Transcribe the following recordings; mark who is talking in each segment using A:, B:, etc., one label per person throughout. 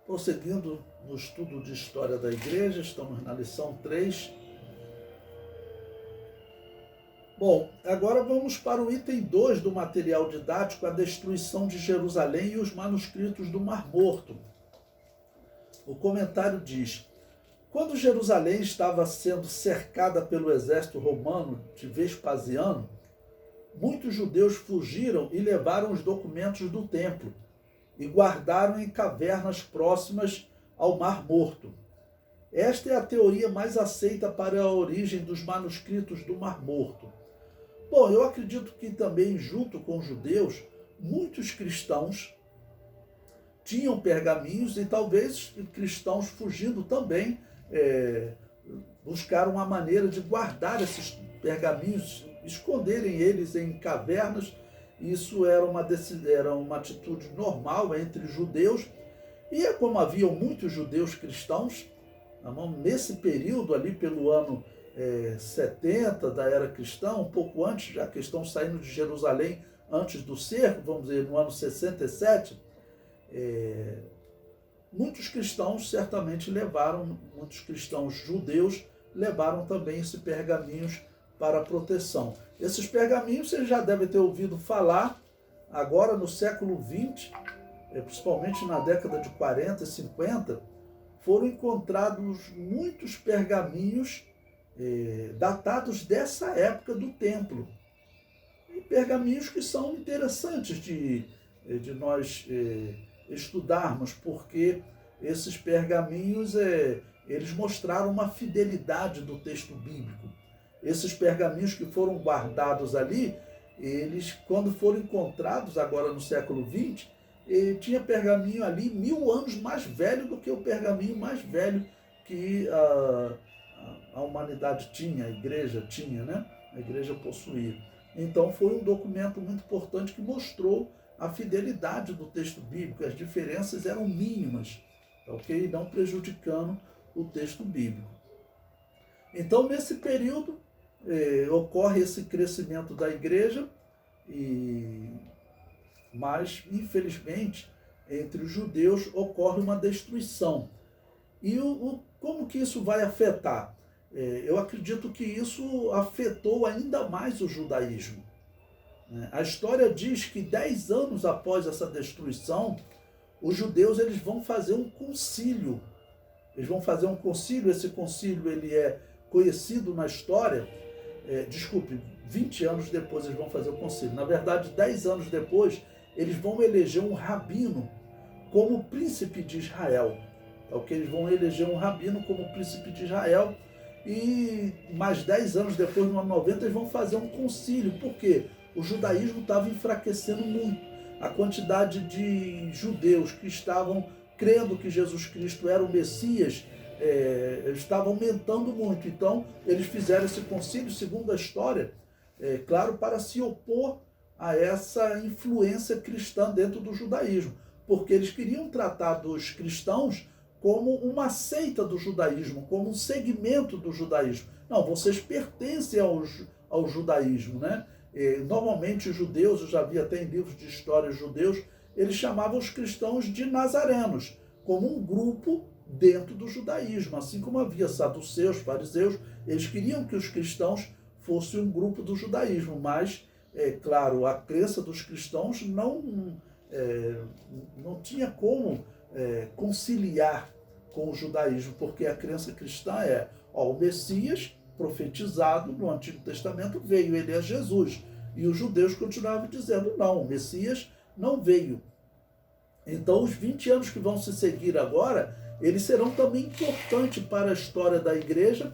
A: Prosseguindo no estudo de História da Igreja, estamos na lição 3. Bom, agora vamos para o item 2 do material didático, a destruição de Jerusalém e os manuscritos do Mar Morto. O comentário diz: quando Jerusalém estava sendo cercada pelo exército romano de Vespasiano, muitos judeus fugiram e levaram os documentos do templo e guardaram em cavernas próximas ao Mar Morto. Esta é a teoria mais aceita para a origem dos manuscritos do Mar Morto. Bom, eu acredito que também, junto com os judeus, muitos cristãos tinham pergaminhos e talvez cristãos fugindo também buscaram uma maneira de guardar esses pergaminhos, esconderem eles em cavernas. Isso era uma atitude normal entre judeus, e como haviam muitos judeus cristãos, nesse período ali pelo ano 70 da era cristã, um pouco antes, já que estão saindo de Jerusalém antes do cerco, vamos dizer, no ano 67, muitos cristãos certamente levaram, muitos cristãos judeus levaram também esses pergaminhos para proteção. Esses pergaminhos vocês já devem ter ouvido falar, agora no século XX, principalmente na década de 40 e 50, foram encontrados muitos pergaminhos datados dessa época do templo. E pergaminhos que são interessantes de nós estudarmos, porque esses pergaminhos eles mostraram uma fidelidade do texto bíblico. Esses pergaminhos que foram guardados ali, eles, quando foram encontrados agora no século XX, tinha pergaminho ali 1000 anos mais velho do que o pergaminho mais velho que a humanidade tinha, a igreja tinha, né? A igreja possuía. Então foi um documento muito importante que mostrou a fidelidade do texto bíblico. As diferenças eram mínimas, ok? Não prejudicando o texto bíblico. Então, nesse período, ocorre esse crescimento da igreja, mas, infelizmente, entre os judeus ocorre uma destruição. E como que isso vai afetar? Eu acredito que isso afetou ainda mais o judaísmo. A história diz que 10 anos após essa destruição, os judeus eles vão fazer um concílio. Eles vão fazer um concílio, esse concílio ele é conhecido na história, 20 anos depois eles vão fazer o concílio. Na verdade, 10 anos depois, eles vão eleger um rabino como príncipe de Israel. Okay? Eles vão eleger um rabino como príncipe de Israel, e mais 10 anos depois, no ano 90, eles vão fazer um concílio. Por quê? O judaísmo estava enfraquecendo muito. A quantidade de judeus que estavam crendo que Jesus Cristo era o Messias estava aumentando muito. Então, eles fizeram esse concílio, segundo a história, claro, para se opor a essa influência cristã dentro do judaísmo, porque eles queriam tratar dos cristãos como uma seita do judaísmo, como um segmento do judaísmo. Não, vocês pertencem ao judaísmo, né? Normalmente os judeus, eu já vi até em livros de história judeus, eles chamavam os cristãos de nazarenos, como um grupo dentro do judaísmo, assim como havia saduceus, fariseus. Eles queriam que os cristãos fossem um grupo do judaísmo, mas, claro, a crença dos cristãos não tinha como conciliar com o judaísmo, porque a crença cristã o Messias profetizado no Antigo Testamento veio, ele é Jesus. E os judeus continuavam dizendo, não, o Messias não veio. Então, os 20 anos que vão se seguir agora, eles serão também importantes para a história da igreja.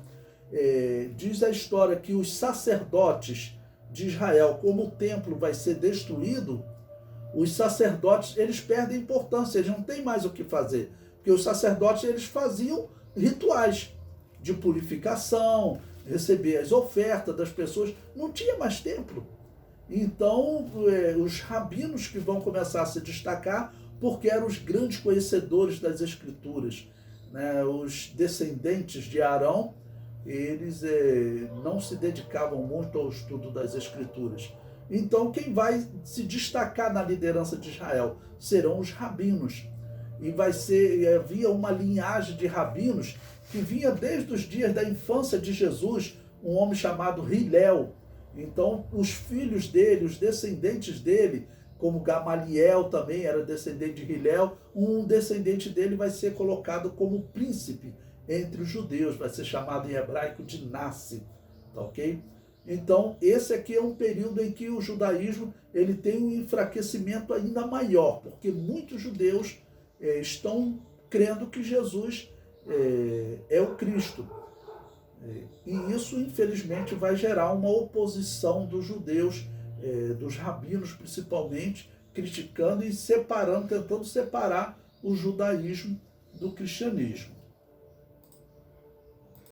A: Diz a história que os sacerdotes de Israel, como o templo vai ser destruído, os sacerdotes, eles perdem importância, eles não têm mais o que fazer. Porque os sacerdotes, eles faziam rituais de purificação, receber as ofertas das pessoas, não tinha mais templo. Então, os rabinos que vão começar a se destacar, porque eram os grandes conhecedores das Escrituras, né? Os descendentes de Arão, eles não se dedicavam muito ao estudo das Escrituras. Então, quem vai se destacar na liderança de Israel serão os rabinos. havia uma linhagem de rabinos que vinha desde os dias da infância de Jesus, um homem chamado Hilel. Então, os filhos dele, os descendentes dele, como Gamaliel também era descendente de Hilel, um descendente dele vai ser colocado como príncipe entre os judeus, vai ser chamado em hebraico de Nassi, tá ok? Então, esse aqui é um período em que o judaísmo ele tem um enfraquecimento ainda maior, porque muitos judeus estão crendo que Jesus é o Cristo. E isso, infelizmente, vai gerar uma oposição dos judeus, dos rabinos principalmente, criticando e separando, tentando separar o judaísmo do cristianismo.